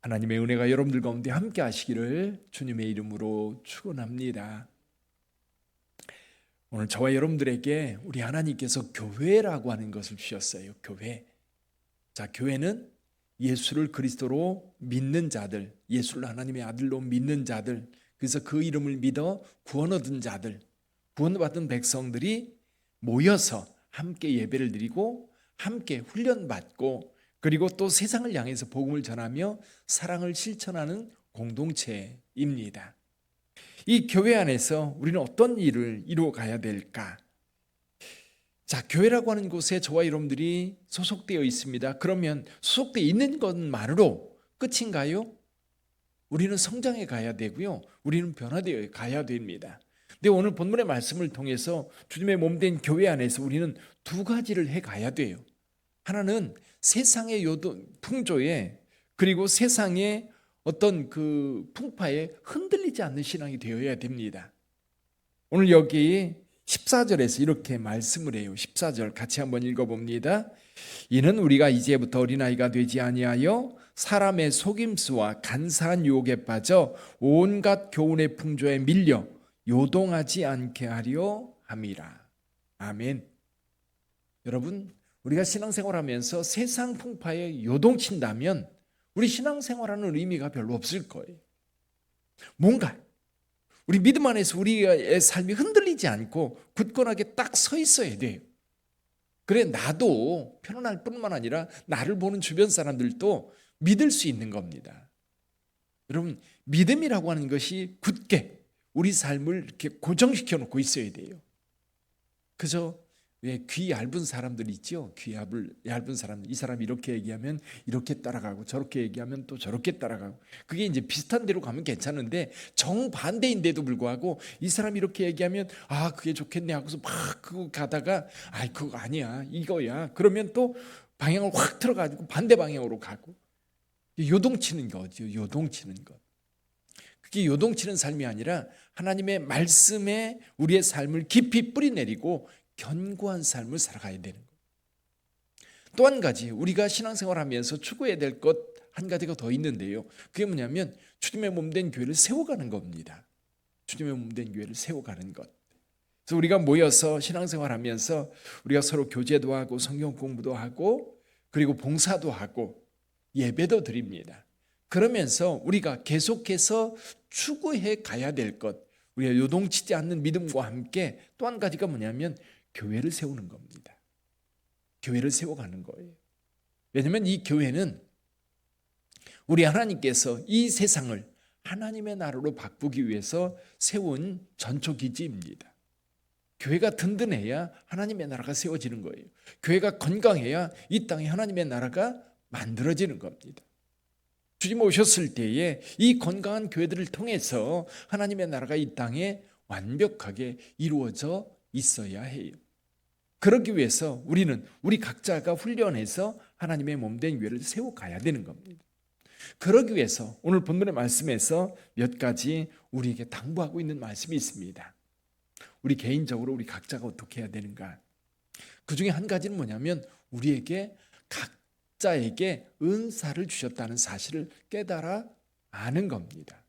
하나님의 은혜가 여러분들 가운데 함께 하시기를 주님의 이름으로 축원합니다. 오늘 저와 여러분들에게 우리 하나님께서 교회라고 하는 것을 주셨어요. 교회. 자, 교회는 예수를 그리스도로 믿는 자들, 예수를 하나님의 아들로 믿는 자들, 그래서 그 이름을 믿어 구원 얻은 자들, 구원받은 백성들이 모여서 함께 예배를 드리고 함께 훈련받고 그리고 또 세상을 향해서 복음을 전하며 사랑을 실천하는 공동체입니다. 이 교회 안에서 우리는 어떤 일을 이루어 가야 될까? 자, 교회라고 하는 곳에 저와 여러분들이 소속되어 있습니다. 그러면 소속되어 있는 것만으로 끝인가요? 우리는 성장해 가야 되고요. 우리는 변화되어 가야 됩니다. 근데 오늘 본문의 말씀을 통해서 주님의 몸된 교회 안에서 우리는 두 가지를 해 가야 돼요. 하나는 세상의 풍조에 그리고 세상의 어떤 그 풍파에 흔들리지 않는 신앙이 되어야 됩니다. 오늘 여기 14절에서 이렇게 말씀을 해요. 14절 같이 한번 읽어봅니다. 이는 우리가 이제부터 어린아이가 되지 아니하여 사람의 속임수와 간사한 유혹에 빠져 온갖 교훈의 풍조에 밀려 요동하지 않게 하려 함이라. 아멘. 여러분, 우리가 신앙생활하면서 세상 풍파에 요동친다면 우리 신앙생활하는 의미가 별로 없을 거예요. 뭔가 우리 믿음 안에서 우리의 삶이 흔들리지 않고 굳건하게 딱 서 있어야 돼요. 그래 나도 편안할 뿐만 아니라 나를 보는 주변 사람들도 믿을 수 있는 겁니다. 여러분, 믿음이라고 하는 것이 굳게 우리 삶을 이렇게 고정시켜 놓고 있어야 돼요. 그저 왜 귀 얇은 사람들 있죠? 귀 얇은 사람들, 이 사람이 이렇게 얘기하면 이렇게 따라가고 저렇게 얘기하면 또 저렇게 따라가고, 그게 이제 비슷한 대로 가면 괜찮은데 정반대인데도 불구하고 이 사람이 이렇게 얘기하면 아 그게 좋겠네 하고서 막 그거 가다가 아 그거 아니야 이거야 그러면 또 방향을 확 틀어가지고 반대 방향으로 가고, 요동치는 거죠. 요동치는 것. 그게 요동치는 삶이 아니라 하나님의 말씀에 우리의 삶을 깊이 뿌리내리고 견고한 삶을 살아가야 되는 거예요. 또 한 가지 우리가 신앙생활하면서 추구해야 될 것 한 가지가 더 있는데요. 그게 뭐냐면 주님의 몸된 교회를 세워가는 겁니다. 주님의 몸된 교회를 세워가는 것. 그래서 우리가 모여서 신앙생활하면서 우리가 서로 교제도 하고 성경 공부도 하고 그리고 봉사도 하고 예배도 드립니다. 그러면서 우리가 계속해서 추구해 가야 될 것, 우리가 요동치지 않는 믿음과 함께 또 한 가지가 뭐냐면 교회를 세우는 겁니다. 교회를 세워가는 거예요. 왜냐하면 이 교회는 우리 하나님께서 이 세상을 하나님의 나라로 바꾸기 위해서 세운 전초기지입니다. 교회가 든든해야 하나님의 나라가 세워지는 거예요. 교회가 건강해야 이 땅에 하나님의 나라가 만들어지는 겁니다. 주님 오셨을 때에 이 건강한 교회들을 통해서 하나님의 나라가 이 땅에 완벽하게 이루어져 있어야 해요. 그러기 위해서 우리는 우리 각자가 훈련해서 하나님의 몸된 교회를 세워가야 되는 겁니다. 그러기 위해서 오늘 본문의 말씀에서 몇 가지 우리에게 당부하고 있는 말씀이 있습니다. 우리 개인적으로 우리 각자가 어떻게 해야 되는가? 그 중에 한 가지는 뭐냐면 우리에게 각자에게 은사를 주셨다는 사실을 깨달아 아는 겁니다.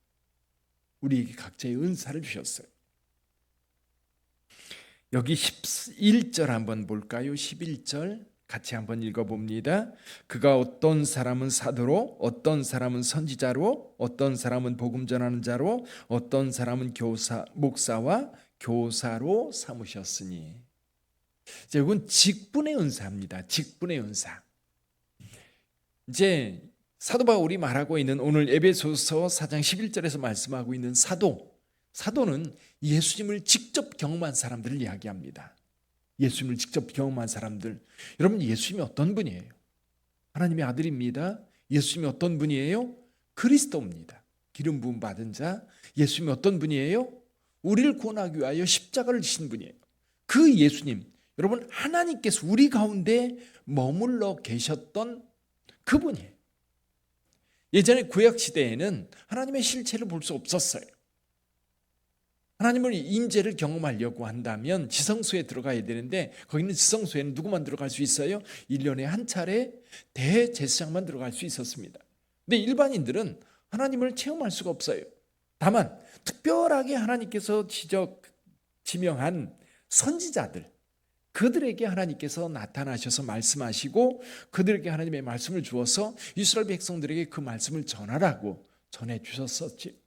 우리에게 각자의 은사를 주셨어요. 여기 11절 한번 볼까요? 11절 같이 한번 읽어봅니다. 그가 어떤 사람은 사도로, 어떤 사람은 선지자로, 어떤 사람은 복음 전하는 자로, 어떤 사람은 목사와 교사로 삼으셨으니. 이건 직분의 은사입니다. 직분의 은사. 이제 사도 바울이 말하고 있는 오늘 에베소서 4장 11절에서 말씀하고 있는 사도는 예수님을 직접 경험한 사람들을 이야기합니다. 예수님을 직접 경험한 사람들. 여러분, 예수님이 어떤 분이에요? 하나님의 아들입니다. 예수님이 어떤 분이에요? 그리스도입니다. 기름 부음 받은 자. 예수님이 어떤 분이에요? 우리를 구원하기 위하여 십자가를 지신 분이에요. 그 예수님, 여러분, 하나님께서 우리 가운데 머물러 계셨던 그분이에요. 예전에 구약시대에는 하나님의 실체를 볼 수 없었어요. 하나님의 임재를 경험하려고 한다면 지성소에 들어가야 되는데 거기는 지성소에는 누구만 들어갈 수 있어요? 1년에 한 차례 대제사장만 들어갈 수 있었습니다. 근데 일반인들은 하나님을 체험할 수가 없어요. 다만 특별하게 하나님께서 지명한 선지자들, 그들에게 하나님께서 나타나셔서 말씀하시고 그들에게 하나님의 말씀을 주어서 이스라엘 백성들에게 그 말씀을 전하라고 전해주셨었지.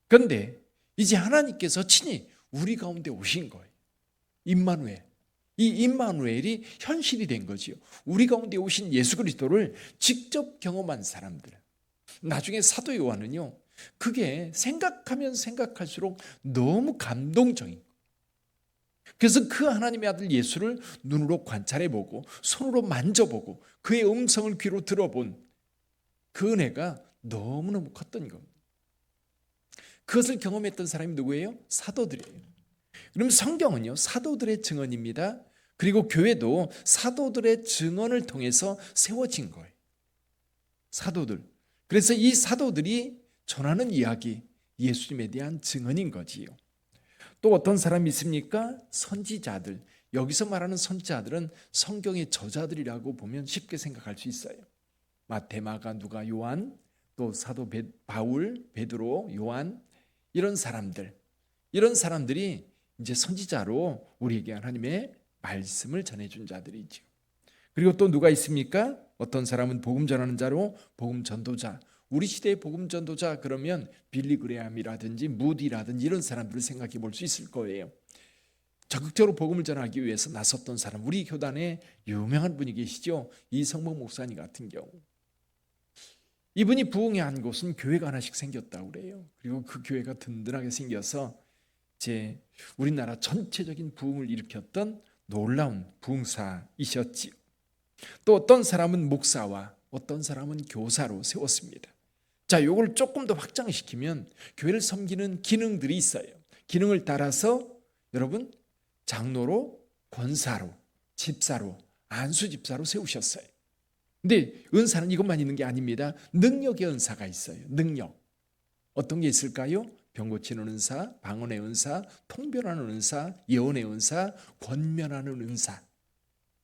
그런데 이제 하나님께서 친히 우리 가운데 오신 거예요. 임마누엘. 이 임마누엘이 현실이 된 거지요. 우리 가운데 오신 예수 그리스도를 직접 경험한 사람들. 나중에 사도 요한은요, 그게 생각하면 생각할수록 너무 감동적인 거예요. 그래서 그 하나님의 아들 예수를 눈으로 관찰해보고 손으로 만져보고 그의 음성을 귀로 들어본 그 은혜가 너무너무 컸던 겁니다. 그것을 경험했던 사람이 누구예요? 사도들이에요. 그럼 성경은요, 사도들의 증언입니다. 그리고 교회도 사도들의 증언을 통해서 세워진 거예요. 사도들. 그래서 이 사도들이 전하는 이야기, 예수님에 대한 증언인 거지요. 또 어떤 사람이 있습니까? 선지자들. 여기서 말하는 선지자들은 성경의 저자들이라고 보면 쉽게 생각할 수 있어요. 마태, 마가, 누가, 요한, 또 사도 바울, 베드로, 요한, 이런 사람들이 이제 선지자로 우리에게 하나님의 말씀을 전해준 자들이죠. 그리고 또 누가 있습니까? 어떤 사람은 복음 전하는 자로 복음 전도자. 우리 시대의 복음 전도자 그러면 빌리 그레함이라든지 무디라든지 이런 사람들을 생각해 볼 수 있을 거예요. 적극적으로 복음을 전하기 위해서 나섰던 사람, 우리 교단에 유명한 분이 계시죠. 이성목 목사님 같은 경우. 이분이 부흥의 한 곳은 교회가 하나씩 생겼다고 그래요. 그리고 그 교회가 든든하게 생겨서 이제 우리나라 전체적인 부흥을 일으켰던 놀라운 부흥사이셨지요. 또 어떤 사람은 목사와 어떤 사람은 교사로 세웠습니다. 자, 요걸 조금 더 확장시키면 교회를 섬기는 기능들이 있어요. 기능을 따라서 여러분 장로로, 권사로, 집사로, 안수집사로 세우셨어요. 근데 은사는 이것만 있는 게 아닙니다. 능력의 은사가 있어요. 능력. 어떤 게 있을까요? 병 고치는 은사, 방언의 은사, 통변하는 은사, 예언의 은사, 권면하는 은사.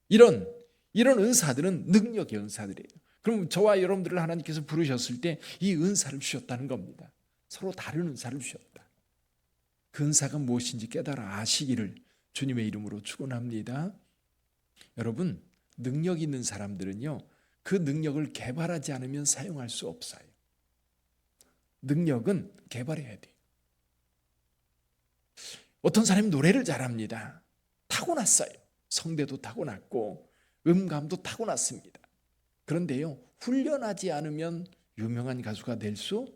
이런 은사들은 능력의 은사들이에요. 그럼 저와 여러분들을 하나님께서 부르셨을 때 이 은사를 주셨다는 겁니다. 서로 다른 은사를 주셨다. 그 은사가 무엇인지 깨달아 아시기를 주님의 이름으로 축원합니다. 여러분, 능력 있는 사람들은요, 그 능력을 개발하지 않으면 사용할 수 없어요. 능력은 개발해야 돼요. 어떤 사람이 노래를 잘합니다. 타고났어요. 성대도 타고났고 음감도 타고났습니다. 그런데요, 훈련하지 않으면 유명한 가수가 될 수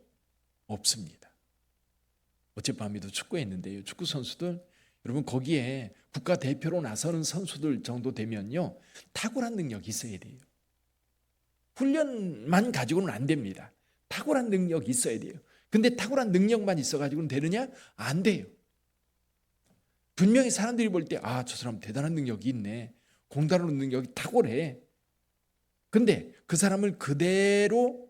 없습니다. 어젯밤에도 축구했는데요, 축구 선수들, 여러분 거기에 국가대표로 나서는 선수들 정도 되면요, 탁월한 능력이 있어야 돼요. 훈련만 가지고는 안 됩니다. 탁월한 능력이 있어야 돼요. 근데 탁월한 능력만 있어가지고는 되느냐? 안 돼요. 분명히 사람들이 볼 때 아, 저 사람 대단한 능력이 있네, 공다루는 능력이 탁월해. 근데 그 사람을 그대로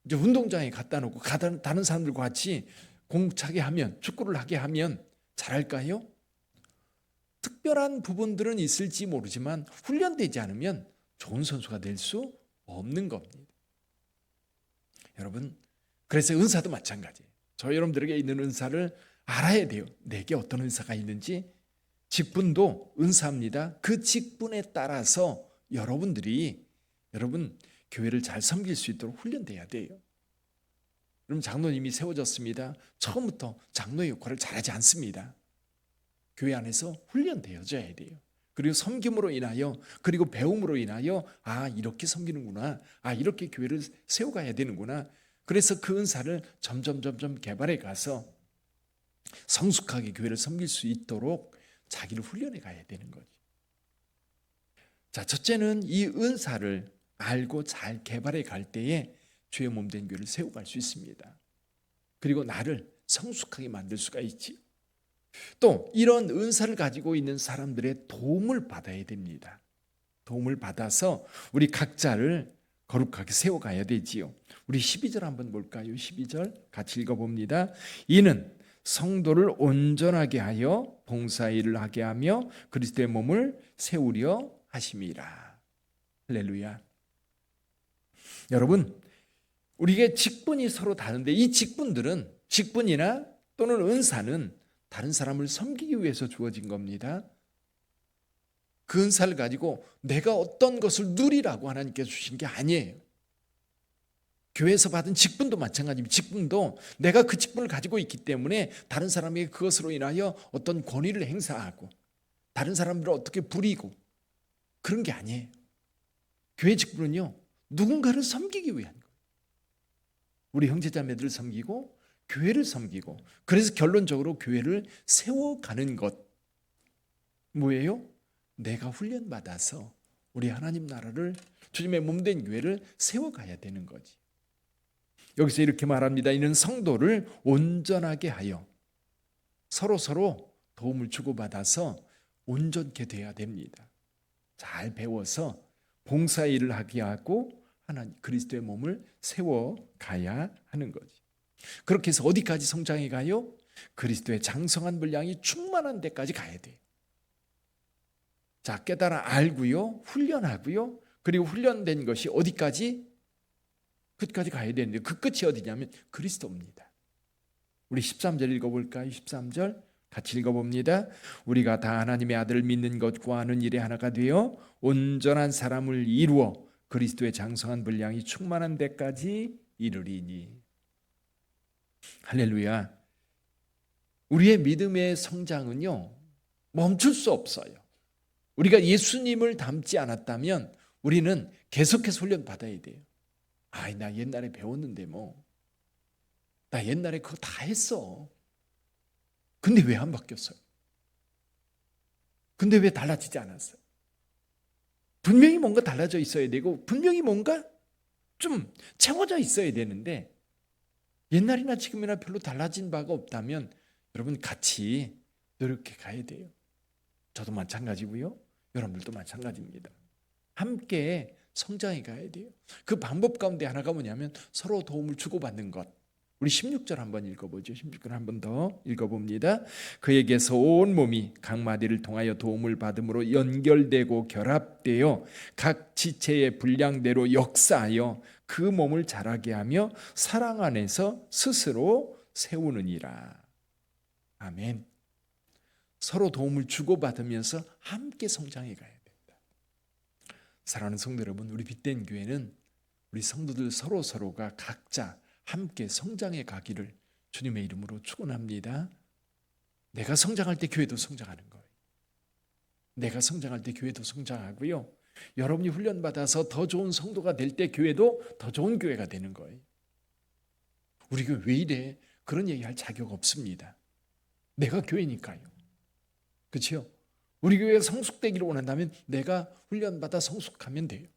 이제 운동장에 갖다 놓고 다른 사람들과 같이 공차게 하면, 축구를 하게 하면 잘할까요? 특별한 부분들은 있을지 모르지만 훈련되지 않으면 좋은 선수가 될 수 없는 겁니다. 여러분, 그래서 은사도 마찬가지예요. 저 여러분들에게 있는 은사를 알아야 돼요. 내게 어떤 은사가 있는지. 직분도 은사입니다. 그 직분에 따라서 여러분 교회를 잘 섬길 수 있도록 훈련돼야 돼요. 그럼 장로님이 세워졌습니다. 처음부터 장로의 역할을 잘하지 않습니다. 교회 안에서 훈련되어져야 돼요. 그리고 섬김으로 인하여, 그리고 배움으로 인하여 아, 이렇게 섬기는구나, 아, 이렇게 교회를 세워가야 되는구나. 그래서 그 은사를 점점 개발해 가서 성숙하게 교회를 섬길 수 있도록 자기를 훈련해 가야 되는 거죠. 자, 첫째는 이 은사를 알고 잘 개발해 갈 때에 주의 몸된 교회를 세워갈 수 있습니다. 그리고 나를 성숙하게 만들 수가 있지. 또 이런 은사를 가지고 있는 사람들의 도움을 받아야 됩니다. 도움을 받아서 우리 각자를 거룩하게 세워가야 되지요. 우리 12절 한번 볼까요? 12절 같이 읽어봅니다. 이는 성도를 온전하게 하여 봉사일을 하게 하며 그리스도의 몸을 세우려 하심이라. 할렐루야. 여러분, 우리의 직분이 서로 다른데 이 직분이나 또는 은사는 다른 사람을 섬기기 위해서 주어진 겁니다. 그 은사를 가지고 내가 어떤 것을 누리라고 하나님께서 주신 게 아니에요. 교회에서 받은 직분도 마찬가지입니다. 직분도 내가 그 직분을 가지고 있기 때문에 다른 사람에게 그것으로 인하여 어떤 권위를 행사하고 다른 사람들을 어떻게 부리고 그런 게 아니에요. 교회 직분은요, 누군가를 섬기기 위한 거예요. 우리 형제자매들을 섬기고 교회를 섬기고, 그래서 결론적으로 교회를 세워가는 것. 뭐예요? 내가 훈련받아서 우리 하나님 나라를, 주님의 몸된 교회를 세워가야 되는 거지. 여기서 이렇게 말합니다. 이는 성도를 온전하게 하여 서로 도움을 주고받아서 온전케 돼야 됩니다. 잘 배워서 봉사일을 하게 하고 하나님 그리스도의 몸을 세워가야 하는 거지. 그렇게 해서 어디까지 성장해 가요? 그리스도의 장성한 분량이 충만한 데까지 가야 돼요. 자, 깨달아 알고요, 훈련하고요, 그리고 훈련된 것이 어디까지? 끝까지 가야 되는데 그 끝이 어디냐면 그리스도입니다. 우리 13절 읽어볼까요? 13절 같이 읽어봅니다. 우리가 다 하나님의 아들을 믿는 것과 아는 일에 하나가 되어 온전한 사람을 이루어 그리스도의 장성한 분량이 충만한 데까지 이르리니. 할렐루야. 우리의 믿음의 성장은요, 멈출 수 없어요. 우리가 예수님을 닮지 않았다면 우리는 계속해서 훈련 받아야 돼요. 나 옛날에 배웠는데 나 옛날에 그거 다 했어. 근데 왜 안 바뀌었어요? 근데 왜 달라지지 않았어요? 분명히 뭔가 달라져 있어야 되고 분명히 뭔가 좀 채워져 있어야 되는데 옛날이나 지금이나 별로 달라진 바가 없다면 여러분 같이 노력해 가야 돼요. 저도 마찬가지고요. 여러분들도 마찬가지입니다. 함께 성장해 가야 돼요. 그 방법 가운데 하나가 뭐냐면 서로 도움을 주고받는 것. 우리 16절 한번 읽어보죠. 16절 한번 더 읽어봅니다. 그에게서 온 몸이 각 마디를 통하여 도움을 받음으로 연결되고 결합되어 각 지체의 분량대로 역사하여 그 몸을 자라게 하며 사랑 안에서 스스로 세우느니라. 아멘. 서로 도움을 주고받으면서 함께 성장해 가야 됩니다. 사랑하는 성도 여러분, 우리 빛된 교회는 우리 성도들 서로가 각자 함께 성장해 가기를 주님의 이름으로 축원합니다. 내가 성장할 때 교회도 성장하는 거예요. 내가 성장할 때 교회도 성장하고요. 여러분이 훈련받아서 더 좋은 성도가 될 때 교회도 더 좋은 교회가 되는 거예요. 우리 교회 왜 이래? 그런 얘기할 자격 없습니다. 내가 교회니까요. 그렇죠? 우리 교회가 성숙되기를 원한다면 내가 훈련받아 성숙하면 돼요.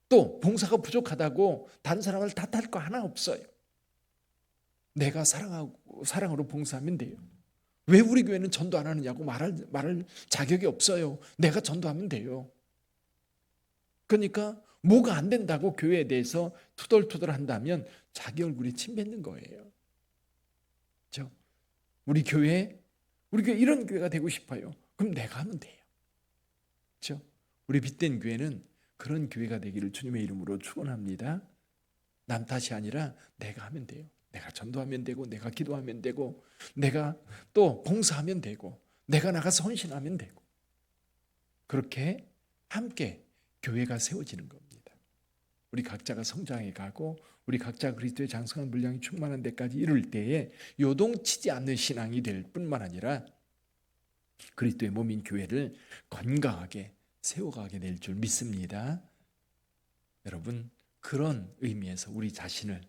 또 봉사가 부족하다고 다른 사람을 탓할 거 하나 없어요. 내가 사랑으로 봉사하면 돼요. 왜 우리 교회는 전도 안 하느냐고 말할 자격이 없어요. 내가 전도하면 돼요. 그러니까 뭐가 안 된다고 교회에 대해서 투덜투덜 한다면 자기 얼굴에 침 뱉는 거예요. 그렇죠? 우리 교회 이런 교회가 되고 싶어요. 그럼 내가 하면 돼요. 그렇죠? 우리 빛된 교회는 그런 교회가 되기를 주님의 이름으로 축원합니다. 남 탓이 아니라 내가 하면 돼요. 내가 전도하면 되고 내가 기도하면 되고 내가 또 봉사하면 되고 내가 나가서 헌신하면 되고 그렇게 함께 교회가 세워지는 겁니다. 우리 각자가 성장해 가고 우리 각자 그리스도의 장성한 분량이 충만한 데까지 이룰 때에 요동치지 않는 신앙이 될 뿐만 아니라 그리스도의 몸인 교회를 건강하게 세워가게 될 줄 믿습니다. 여러분, 그런 의미에서 우리 자신을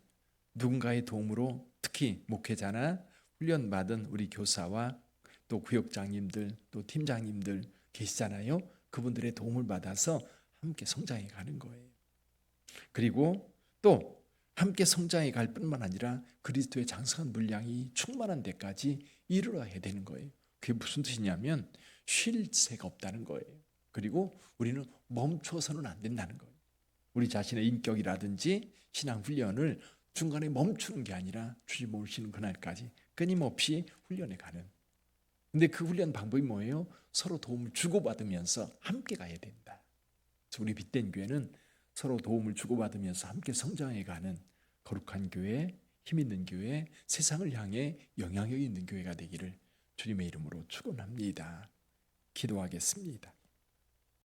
누군가의 도움으로, 특히 목회자나 훈련받은 우리 교사와 또 구역장님들 또 팀장님들 계시잖아요. 그분들의 도움을 받아서 함께 성장해 가는 거예요. 그리고 또 함께 성장해 갈 뿐만 아니라 그리스도의 장성한 분량이 충만한 데까지 이르러야 되는 거예요. 그게 무슨 뜻이냐면 쉴 새가 없다는 거예요. 그리고 우리는 멈춰서는 안 된다는 거예요. 우리 자신의 인격이라든지 신앙 훈련을 중간에 멈추는 게 아니라 주님 오시는 그날까지 끊임없이 훈련해 가는. 근데 그 훈련 방법이 뭐예요? 서로 도움을 주고받으면서 함께 가야 된다. 그래서 우리 빛된 교회는 서로 도움을 주고받으면서 함께 성장해가는 거룩한 교회, 힘 있는 교회, 세상을 향해 영향력 있는 교회가 되기를 주님의 이름으로 축원합니다. 기도하겠습니다.